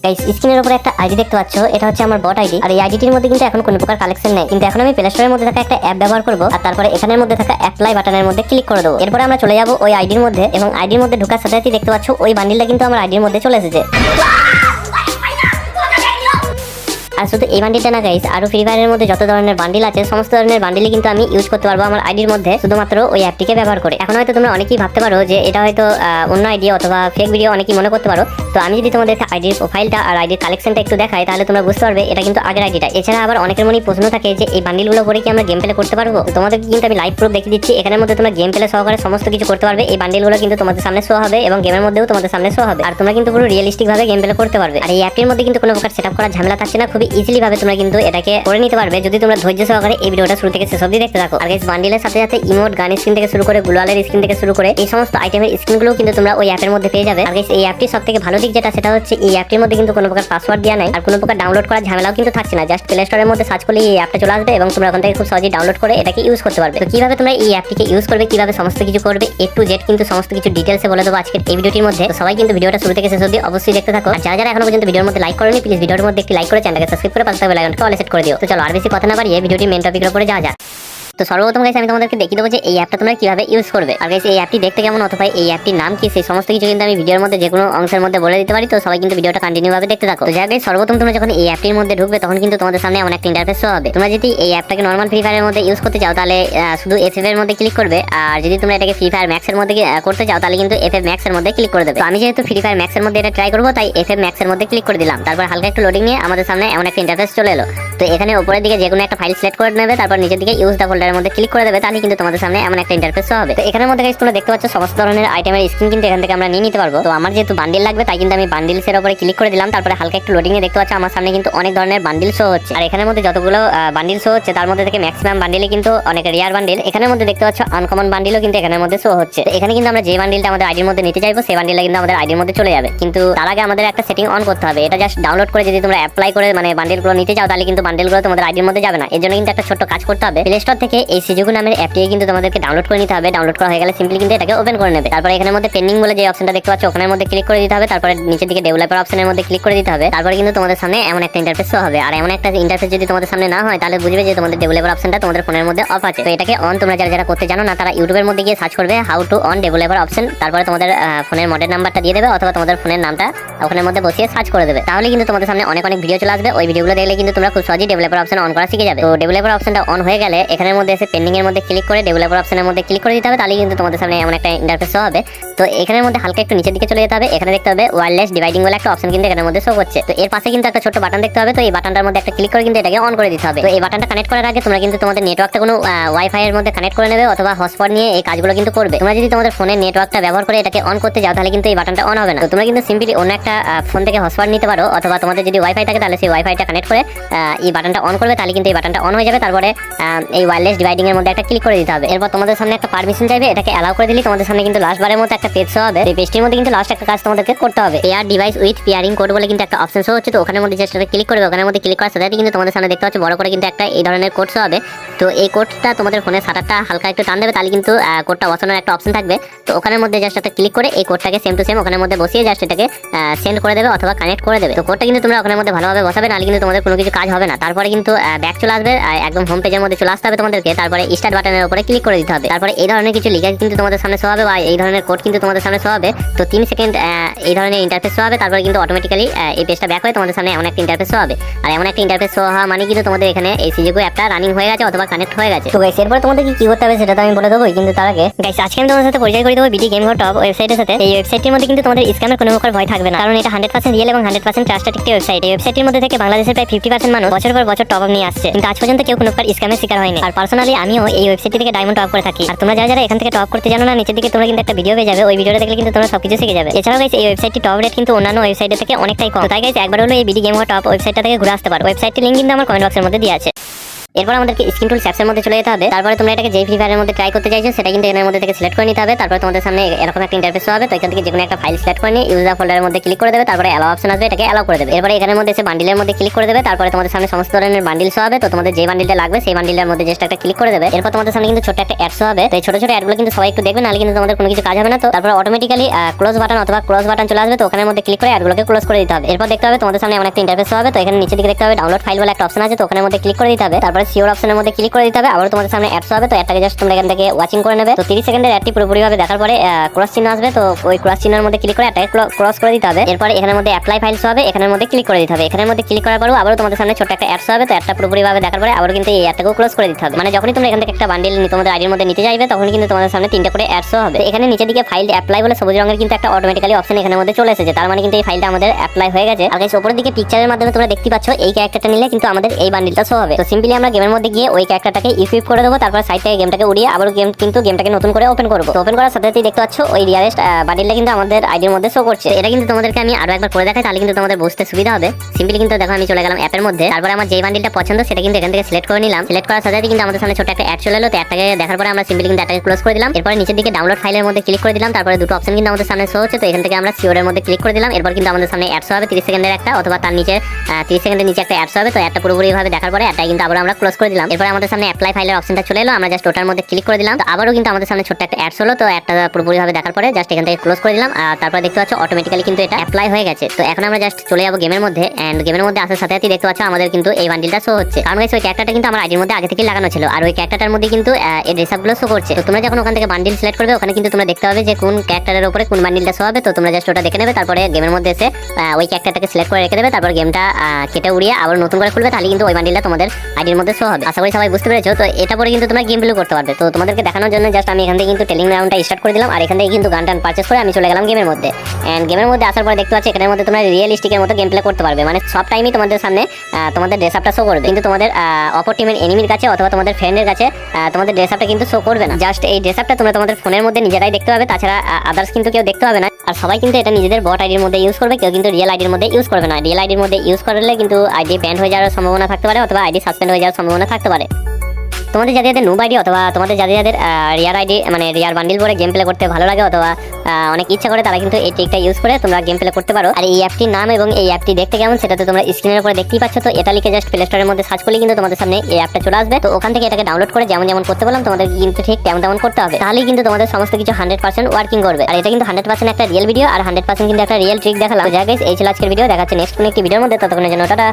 Guys স্ক্রিনের উপরে একটা আইডি দেখতে পাচ্ছ, এটা হচ্ছে আমার বট আইডি। আর এই আইডিটির মধ্যে কিন্তু এখন কোনো প্রকার কালেকশন নেই, কিন্তু এখন আমি প্লে স্টোরের মধ্যে থাকা একটা অ্যাপ ব্যবহার করব আর তারপরে এখানের মধ্যে থাকা অ্যাপ্লাই বাটনের মধ্যে ক্লিক করে দেবো। এরপরে আমরা চলে যাব ওই আইডির মধ্যে এবং আইডির মধ্যে ঢোকার সাথে সাথে দেখতে পাচ্ছ ওই বান্ডিলটা কিন্তু আমার আইডির মধ্যে চলে এসেছে। আর শুধু এই বান্ডিলটা না গাইস, আরো ফ্রি ফায়ারের মধ্যে যত ধরনের বান্ডিল আছে সমস্ত ধরনের বান্ডিলই কিন্তু আমি ইউজ করতে পারবো আমার আইডির মধ্যে শুধুমাত্র ওই অ্যাপটিকে ব্যবহার করে। এখন হয়তো তোমরা অনেকেই ভাবতে পারো যে এটা হয়তো অন্য আইডি অথবা ফেক ভিডিও, অনেকেই মনে করতে পারো। তো আমি যদি তোমাদেরকে আইডির প্রোফাইলটা আর আইডির কালেকশনটা একটু দেখাই তাহলে তোমরা বুঝতে পারবে এটা কিন্তু আগের আইডিটা। এছাড়া আবার অনেকের মনে প্রশ্ন থাকে যে এই বান্ডিলগুলো করে কি আমরা গেম প্লে করতে পারবো? তোমাদেরকে কিন্তু আমি লাইভ প্রুফ দেখিয়ে দিচ্ছি, এখানের মধ্যে তোমরা গেম প্লে সহকারে সমস্ত কিছু করতে পারবে। এই বান্ডিলগুলো কিন্তু তোমাদের সামনে শো হবে এবং গেমের মধ্যেও তোমাদের সামনে শো হবে, আর তোমরা কিন্তু পুরো রিয়েলিস্টিক ভাবে গেম প্লে করতে পারবে। আর এই অ্যাপটির মধ্যে কিন্তু কোনো প্রকার সেটআপ করার ঝামেলা থাকছে না, খুবই ইজিলি ভাবে তোমরা কিন্তু এটাকে করে নিতে পারবে যদি তোমরা ধৈর্য সহকারে এই ভিডিওটা শুরু থেকে শেষ অবধি দেখতে থাকো। আর গাইস বান্ডিলের সাথে সাথে ইমোট, গান স্ক্রিন থেকে শুরু করে গ্লোয়ালের স্ক্রিন থেকে শুরু করে এই সমস্ত আইটেমের স্ক্রিনগুলো কিন্তু তোমরা ওই অ্যাপের মধ্যে পেয়ে যাবে। আর গাইস এই অ্যাপটির সবথেকে ভালো দিক যেটা সেটা হচ্ছে এই অ্যাপটির মধ্যে কিন্তু কোনো প্রকার পাসওয়ার্ড দেওয়া নাই আর কোনো প্রকার ডাউনলোড করার ঝামেলাও কিন্তু থাকছে না। জাস্ট প্লে স্টোরের মধ্যে সার্চ করলে এই অ্যাপটা চলে আসবে এবং তোমরা ওখান থেকে খুব সহজেই ডাউনলোড করে এটাকে ইউজ করতে পারবে। তো কিভাবে তোমরা এই অ্যাপটিকে ইউজ করবে, কিভাবে সমস্ত কিছু করবে A to Z কিন্তু সমস্ত কিছু ডিটেইলসে বলে দেবো আজকের এই ভিডিওটির মধ্যে। তো সবাই কিন্তু ভিডিওটা শুরু থেকে শেষ অবধি অবশ্যই দেখতে থাকো। আর যারা যারা এখনো পর্যন্ত ভিডিওর মধ্যে লাইক করেনি প্লিজ ভিডিওর মধ্যে একটি লাইক করে চ্যানেলকে সাবস্ক্রাইব করে পাশে থাকা বেল আইকনটা অল সেট করে দিও। তো চলো আর বেশি কথা না বাড়িয়ে ভিডিওটি মেন টপিকের উপরে যাওয়া যাক। তো সর্বপ্রথম গাইস আমি তোমাদেরকে দেখিয়ে দেবো যে এই অ্যাপটা তোমরা কিভাবে ইউজ করবে। আর গাইস এই অ্যাপটি দেখতে কেমন অথবা এই অ্যাপটির নাম কি সেই সমস্ত কিছু কিন্তু আমি ভিডিওর মধ্যে যে কোনো অংশের মধ্যে বলে দিতে পারি। তো সবাই কিন্তু ভিডিওটা কন্টিনিউ ভাবে দেখতে থাকো। তো যাই গাইস সর্বপ্রথম তোমরা যখন এই অ্যাপটির মধ্যে ঢুকবে তখন কিন্তু তোমাদের সামনে এমন একটা ইন্টারফেস শো হবে। তোমরা যদি এই অ্যাপটাকে নরমাল ফ্রি ফায়ারের মধ্যে ইউজ করতে চাও তাহলে শুধু FF এর মধ্যে ক্লিক করবে, আর যদি তোমরা এটাকে ফ্রি ফায়ার ম্যাক্স এর মধ্যে করতে চাও তাহলে কিন্তু FF ম্যাক্স এর মধ্যে ক্লিক করে দেবে। তো আমি যেহেতু ফ্রি ফায়ার ম্যাক্স এর মধ্যে এটা ট্রাই করবো তাই FF ম্যাক্স এর মধ্যে ক্লিক করে দিলাম। তারপর হালকা একটু লোডিং নিয়ে আমাদের সামনে এমন একটা ইন্টারফেস চলে এলো। তো এখানে উপরের দিকে যে কোনো একটা ফাইল সিলেক্ট করে নেবে, তারপর নিচের দিকে ইউজ দ্য ফোল্ডারের মধ্যে ক্লিক করে দেবে, তাহলে কিন্তু তোমাদের সামনে এমন একটা ইন্টারফেস হবে। তো এখানের মধ্যে গাইস তোমরা দেখতে পাচ্ছ সমস্ত ধরনের আইটেমের স্ক্রিন কিন্তু এখান থেকে আমরা নিয়ে নিতে পারবো। তো আমার যেহেতু বান্ডিল লাগবে তাই কিন্তু আমি বান্ডিলসের উপরে ক্লিক করে দিলাম। তারপরে হালকা একটু লোডিং এ দেখতে পাচ্ছ আমার সামনে কিন্তু অনেক ধরনের বান্ডিল শো হচ্ছে। আর এখানের মধ্যে যতগুলো বান্ডিল শো হচ্ছে তার মধ্যে থেকে ম্যাক্সিমাম বান্ডিলে কিন্তু অনেক রিয়ার বান্ডিল। এখানের মধ্যে দেখতে পাচ্ছ আনকমন বান্ডিলও কিন্তু এখানের মধ্যে শো হচ্ছে। তো এখানে কিন্তু আমরা যে বান্ডিলটা আমাদের আইডির মধ্যে নিতে চাইবো সেই বান্ডিলটা কিন্তু আমাদের আইডির মধ্যে চলে যাবে, কিন্তু তার আগে আমাদের একটা সেটিং অন করতে হবে। এটা জাস্ট ডাউনলোড করে যদি তোমরা অ্যাপ্লাই করে মানে বান্ডিলগুলো নিতে চাও তাহলে কিন্তু বান্ডিলগুলো তোমাদের আইডির মধ্যে যাবে না। এর জন্য কিন্তু একটা ছোট্ট কাজ করতে হবে। প্লে স্টোর থেকে এই সিজুকু নামের অ্যাপটিকে কিন্তু তোমাদেরকে ডাউনলোড করে নিতে হবে। ডাউনলোড করা হয়ে গেলে সিম্পলি কিন্তু এটাকে ওপেন করে নেবে। তারপরে এখানের মধ্যে পেন্ডিং বলে যে অপশনটা দেখতে পাচ্ছ ওখানের মধ্যে ক্লিক করে দিতে হবে। তারপরে নিচের দিকে ডেভেলপার অপশনের মধ্যে ক্লিক করে দিতে হবে। তারপরে কিন্তু তোমাদের সামনে এমন একটা ইন্টারফেস হবে। আর এমন একটা ইন্টারফেস যদি তোমাদের সামনে না হয় তাহলে বুঝবে যে তোমাদের ডেভেলপার অপশনটা তোমাদের ফোনের মধ্যে অফ আছে। তো এটাকে অন তোমরা যারা যারা করতে জানো না তারা ইউটিউবের মধ্যে গিয়ে সার্চ করবে how to on developer option, তারপরে তোমাদের ফোনের মডেল নাম্বারটা দিয়ে দেবে অথবা তোমাদের ফোনের নামটা ওখানের মধ্যে বসিয়ে সার্চ করে দেবে, তাহলে কিন্তু তোমাদের সামনে অনেক অনেক ভিডিও চলে আসবে। ওই ভিডিওগুলো দেখলে কিন্তু তোমরা খুব সহজেই ডেভেলপার অপশন অন করা শিখে যাবে। তো ডেভেলপার অপশনটা অন হয়ে গেলে এখানের মধ্যে এসে পেন্ডিং এর মধ্যে ক্লিক করে ডেভেলপার অপশনের মধ্যে ক্লিক করে দিতে হবে, তাহলে কিন্তু তোমাদের সামনে এমন একটা ইন্টারফেস হবে। তো এখানের মধ্যে হালকা একটু নিচের দিকে চলে যেতে হবে। এখানে দেখতে হবে ওয়্যারলেস ডিভাইডিং বলে একটা অপশন কিন্তু এখানের মধ্যে শো করছে। তো এর পাশে কিন্তু একটা ছোট্ট বাটন দেখতে হবে। তো এই বাটনটার মধ্যে একটা ক্লিক করে কিন্তু এটাকে অন করে দিতে হবে। তো এই বাটনটা কানেক্ট করার আগে তোমরা কিন্তু তোমাদের নেটওয়ার্কটা কোনো ওয়াইফাই এর মধ্যে কানেক্ট করে নেবে অথবা হটস্পট নিয়ে এই কাজগুলো কিন্তু করবে। তোমরা যদি তোমাদের ফোনের নেটওয়ার্কটা ব্যবহার করে এটাকে অন করতে যাও তাহলে কিন্তু এই বাটনটা অন হবে না। তো তোমরা কিন্তু সিম্পলি অন্য একটা ফোন থেকে হটস্পট নিতে পারো অথবা তোমাদের যদি ওয়াইফাই থাকে তাহলে সেই ওয়াইফাইটা কানেক্ট করে এই বাটনটা অন করবে, তাহলে কিন্তু এই বাটনটা অন হয়ে যাবে। তারপরে এই ওয়্যারলেস ডিভাইডিং এর মধ্যে একটা ক্লিক করে দিতে হবে। এরপর তোমাদের সামনে একটা পারমিশন চাইবে, এটাকে অ্যালাউ করে দিলে তোমাদের সামনে কিন্তু লাস্ট বারের মতো একটা পেজ শো হবে। এই পেজটির মধ্যে কিন্তু লাস্ট একটা কাজ তোমাদেরকে করতে হবে। Pair device with pairing code বলে কিন্তু একটা অপশন শো হচ্ছে। তো ওখানের মধ্যে জাস্ট ক্লিক করবে। ওখানের মধ্যে ক্লিক করার সাথে সাথে কিন্তু তোমাদের সামনে দেখতে পাচ্ছ বড় করে কিন্তু একটা এই ধরনের কোড শো হবে। তো এই কোডটা তোমাদের ফোনের শাটারটা হালকা একটু টান দেবে, তাহলে কিন্তু কোডটা বসানোর একটা অপশন থাকবে। তো ওখানের মধ্যে জাস্ট একটা ক্লিক করে এই কোডটাকে সেম টু সেম ওখানের মধ্যে বসিয়ে জাস্ট এটাকে সেন্ড করে দেবে অথবা কানেক্ট করে দেবে। তো কোডটা কিন্তু তোমরা ওখানের মধ্যে ভালোভাবে বসাবে, নাহলে কিন্তু তোমাদের কোনো কিছু কাজ হবে না। তারপরে কিন্তু ব্যাক চলে আসবে, একদম হোম পেজের মধ্যে চলে আসতে হবে তোমাদেরকে। তারপরে স্টার্ট বাটনের উপরে ক্লিক করে দিতে হবে। তারপরে এই ধরনের কিছু লেখা কিন্তু তোমাদের সামনে শো হবে বা এই ধরনের কোড কিন্তু তোমাদের সামনে শো হবে। তো 3 সেকেন্ড এই ধরনের ইন্টারফেস শো হবে। তারপরে কিন্তু অটোমেটিক্যালি এই পেজটা ব্যাক হয়ে তোমাদের সামনে এমন একটা ইন্টারফেস শো হবে। আর এমন একটা ইন্টারফেস শো হওয়া মানে কিন্তু তোমাদের এখানে এই সিজুকু অ্যাপটা রানিং হয়ে গেছে অথবা কানেক্ট হয়ে গেছে। তো গাইস এরপর তোমাদের কি করতে হবে সেটা তো আমি বলে দেবো, কিন্তু তার আগে গাইস আজকে আমি তোমাদের সাথে পরিচয় করে দেবো বিডি গেম ঘর টপ ওয়েবসাইটের সাথে। এই ওয়েবসাইটের মধ্যে কিন্তু তোমাদের স্ক্যামের কোনো প্রকার ভয় থাকবে না, কারণ এটা 100% রিয়েল এবং 100% ট্রাস্টেড একটি ওয়েবসাইট। এই ওয়েবসাইটের মধ্যে থেকে বাংলাদেশের প্রায় 50% মানুষ বছর পর বছর টপ আপ নিয়ে আসছে, কিন্তু আজ পর্যন্ত কেউ কোনো প্রকার স্ক্যামের শিকার হয়নি। আর পার্সোনালি আমিও এই ওয়েবসাইট থেকে ডায়মন্ড টপ করে থাকি। আর তোমরা যারা যারা এখান থেকে টপ করতে জানো না, নিচের দিকে তোমরা কিন্তু একটা ভিডিও পেয়ে যাবে। ওই ভিডিওটা দেখলে কিন্তু তোমরা সবকিছু শিখে যাবে। এছাড়াও গাইস এই ওয়েবসাইটটি টপ রেট কিন্তু অন্যান্য ওয়েবসাইটের থেকে অনেকটাই কম। তাই গাইস একবার হলো এই বিডি গেম ঘর টপ ওয়েবসাইটটা থেকে ঘুরে আসতে পারো। ওয়েবসাইটের লিংক কিন্তু আমার কমেন্ট বক্সের মধ্যে দেওয়া আছে। এরপর আমাদেরকে স্ক্রিন টুল অ্যাপসের মধ্যে চলে যেতে হবে। তারপরে তোমরা এটাকে যে ফ্রি ফায়ারের মধ্যে ট্রাই করতে চাইছো সেটা কিন্তু এর মধ্যে থেকে সিলেক্ট করে নিতে হবে। তারপরে তোমাদের সামনে এরকম একটা ইন্টারফেস হবে। তো এখান থেকে যে কোনো একটা ফাইল সিলেক্ট করে নিয়ে ইউজার ফোল্ডারের মধ্যে ক্লিক করে দেবে। তারপরে অ্যালাউ অপশন আসবে, এটাকে অ্যালাউ করে দেবে। এরপরে এখানের মধ্যে এসে বান্ডিলের মধ্যে ক্লিক করে দেবে। তারপরে তোমাদের সামনে সমস্ত ধরনের বান্ডিল শো হবে। তো তোমাদের যে বান্ডিলটা লাগবে সেই বান্ডিলের মধ্যে জাস্ট একটা ক্লিক করে দেবে। এরপর তোমাদের সামনে কিন্তু ছোট একটা অ্যাড শো হবে। তো এই ছোট ছোট অ্যাডগুলো কিন্তু সবাই একটু দেখবে, নাহলে কিন্তু তোমাদের কোনো কিছু কাজ হবে না। তো তারপর অটোমেটিক্যালি ক্লোজ বাটন অথবা ক্লোজ বাটন চলে আসবে। তো ওখানের মধ্যে ক্লিক করে অ্যাডগুলোকে ক্লোজ করে দিতে হবে। এরপর দেখতে হবে তোমাদের সামনে এমন একটা ইন্টারফেস হবে। তো এখানে নিচে দিকে দেখতে হবে ডাউনলোড ফাইল বলে একটা অপশন আছে। তো ওখানের মধ্যে ক্লিক করে দিতে হবে। তারপরে সিওর অপশনের মধ্যে ক্লিক করে দিতে হবে। আবার তোমাদের সামনে অ্যাডস হবে। তো অ্যাডটাকে জাস্ট তোমরা এখান থেকে ওয়াচিং করে নেবে। তো 30 সেকেন্ডের অ্যাডটি পুরোপুরিভাবে দেখার পরে ক্রস চিহ্ন আসবে। তো ওই ক্রস চিহ্নের মধ্যে ক্লিক করে অ্যাডটাকে ক্রস করে দিতে হবে। এরপর এখানের মধ্যে অ্যাপ্লাই ফাইলস হবে, এখানের মধ্যে ক্লিক করে দিতে হবে। এখানের মধ্যে ক্লিক করার পরও আবার তোমাদের সামনে ছোট একটা অ্যাডস হবে। তো অ্যাডটা পুরোপুরিভাবে দেখার পরে আবার কিন্তু এই অ্যাডটাকেও ক্লোজ করে দিতে হবে। মানে যখনই তোমরা এখান থেকে একটা বান্ডিল তোমাদের আইডির মধ্যে নিতে যাবে তখন কিন্তু তোমাদের সামনে 3টা করে অ্যাডস হবে। এখানে নিচের দিকে ফাইল অ্যাপ্লাই বলে সবুজ রঙের কিন্তু একটা অটোমেটিক্যালি অপশন এখানের মধ্যে চলে এসেছে। তার মানে কিন্তু এই ফাইলটা আমাদের অ্যাপ্লাই হয়ে গেছে। আর গাইস উপরের দিকে পিকচারের মাধ্যমে তোমরা দেখতে পাচ্ছ এই ক্যারেক্টারটা নিলে কিন্তু আমাদের এই বান্ডিলটা শো হবে। তো সিম্পলি আমরা গেমের মধ্যে গিয়ে ওই ক্যারেক্টারটাকে ইকুইপ করে দেবো। তারপর সাইড থেকে গেমটাকে উড়িয়ে আবার গেমটাকে নতুন করে ওপেন করবো। তো ওপেন করার সাথে সাথেই দেখতে পাচ্ছ ওই রিয়ারেস্ট বান্ডিলটা কিন্তু আমাদের আইডির মধ্যে শো করছে। এটা কিন্তু তোমাদেরকে আমি আরো একবার করে দেখাই, তাহলে কিন্তু তোমাদের বুঝতে সুবিধা হবে। সিম্পলি কিন্তু দেখো আমি চলে গেলাম অ্যাপের মধ্যে। তারপরে আমার যেই বান্ডিলটা পছন্দ সেটা কিন্তু এখান থেকে সিলেক্ট করে নিলাম। সিলেক্ট করার সাথে সাথে কিন্তু আমাদের সামনে ছোট একটা অ্যাড চলে এলো। তো অ্যাডটাকে দেখার পরে আমরা সিম্পলি কিন্তু অ্যাডটাকে ক্লোজ করে দিলাম। এরপর নিচের দিকে ডাউনলোড ফাইলের মধ্যে ক্লিক করে দিলাম। তারপরে দুটো অপশন কিন্তু আমাদের সামনে শো হচ্ছে। তো এখান থেকে আমরা সিওরের মধ্যে ক্লিক করে দিলাম। এরপর কিন্তু আমাদের সামনে অ্যাডস হবে 30 সেকেন্ডের একটা, অথবা তার নিচে 30 সেকেন্ডের নিচে একটা অ্যাডস হবে। তো অ্যাডটা পুরোপুরিভাবে দেখার পরে অ্যাডটা কিন্তু আবার আমরা ক্লোজ করে দিলাম। এরপর আমাদের সামনে অ্যাপ্লাই ফাইলের অপশনটা চলে এলো। আমরা জাস্ট ওটার মধ্যে ক্লিক করে দিলাম। তো আবারও কিন্তু আমাদের সামনে ছোট একটা অ্যাডস হলো। তো অ্যাডটা পুরোপুরিভাবে দেখার পরে জাস্ট এখান থেকে ক্লোজ করে দিলাম। আর তারপর দেখতে পাচ্ছ অটোমেটিক্যালি কিন্তু এটা অ্যাপ্লাই হয়ে গেছে। তো এখন আমরা জাস্ট চলে যাবো গেমের মধ্যে। এন্ড গেমের মধ্যে আসার সাথে সাথে দেখতে পাচ্ছ আমাদের কিন্তু এই বান্ডিলটা শো হচ্ছে। কারণ গাইস ওই ক্যারেক্টারটা কিন্তু আমার আইডির মধ্যে আগে থেকেই লাগানো ছিল। আর ওই ক্যারেক্টারটার মধ্যে কিন্তু এই ড্রেসআপগুলো শো করছে। তো তোমরা যখন ওখান থেকে বান্ডিল সিলেক্ট করবে ওখানে কিন্তু তোমরা দেখতে পাবে যে কোন ক্যারেক্টারের উপরে কোন বান্ডিলটা শো হবে। তো তোমরা জাস্ট ওটা দেখে নেবে। তারপরে গেমের মধ্যে এসে ওই ক্যারেক্টারটাকে সিলেক্ট করে রেখে দেবে। তারপর গেমটা কেটে উড়িয়ে আবার নতুন করে খুলবে, তাহলে কিন্তু ওই বান্ডিলটা তোমাদের আইডির মধ্যে শো হবে। আশা করি সবাই বুঝতে পেরেছো। তো এটা পরে কিন্তু তোমরা গেম প্লে করতে পারবে। তো তোমাদেরকে দেখানোর জন্য জাস্ট আমি এখান থেকে কিন্তু টেলিং রাউন্ডটা স্টার্ট করে দিলাম। আর এখান থেকে কিন্তু গান টান পারচেজ করে আমি চলে গেলাম গেমের মধ্যে। এন্ড গেমের মধ্যে আসার পরে দেখতে পাচ্ছি এখানের মধ্যে তোমরা রিয়েলিস্টিকের মতো গেম প্লে করতে পারবে। মানে সব টাইমই তোমাদের সামনে তোমাদের ড্রেসআপটা শো করবে, কিন্তু তোমাদের অপর টিমের এনিমির কাছে অথবা তোমাদের ফ্রেন্ডের কাছে তোমাদের ড্রেসআপটা কিন্তু শো করবে না। জাস্ট এই ড্রেসআপটা তোমরা তোমাদের ফোনের মধ্যে নিজেরাই দেখতে পাবে, তাছাড়া আদার্স কিন্তু কেউ দেখতে পাবে না। আর সবাই কিন্তু এটা নিজেদের বট আইডির মধ্যে ইউজ করবে, কেউ কিন্তু রিয়েল আইডির মধ্যে ইউজ করবে না। রিয়েল আইডির মধ্যে ইউজ করলে কিন্তু আইডি ব্যান্ড হয়ে যাওয়ার সম্ভাবনা থাকতে পারে, অথবা আইডি সাসপেন্ড হয়ে যাওয়ার সম্ভাবনা থাকতে পারে। তোমাদের যাদের নুব আইডি অথবা তোমাদের যাদের রিয়ার আইডি মানে রিয়ার বান্ডিল পরে গেম প্লে করতে ভালো লাগে অথবা অনেক ইচ্ছা করে, তারা কিন্তু এই ট্রিকটা ইউজ করে তোমরা গেম প্লে করতে পারো। আর এই অ্যাপটির নাম এবং এই অ্যাপটি দেখতে কেমন সেটা তো তোমরা স্ক্রিনের উপরে দেখতেই পাচ্ছ। তো এটা লিখে জাস্ট প্লে স্টোরের মধ্যে সার্চ করলে কিন্তু তোমাদের সামনে এই অ্যাপটা চলে আসবে। তো ওখান থেকে এটাকে ডাউনলোড করে যেমন যেমন করতে বললাম তোমাদের কিন্তু ঠিক তেমন করতে হবে, তাহলেই কিন্তু তোমাদের সমস্ত কিছু 100% ওয়ার্কিং করবে। আর এটা কিন্তু 100% একটা রিয়েল ভিডিও আর 100% কিন্তু একটা রিয়েল ট্রিক দেখালাম। যাই গাইস, এই ছিল আজকের ভিডিও। দেখা হচ্ছে নেক্সট কোনো একটি ভিডিওর মধ্যে। ততক্ষণের জন্য টাটা।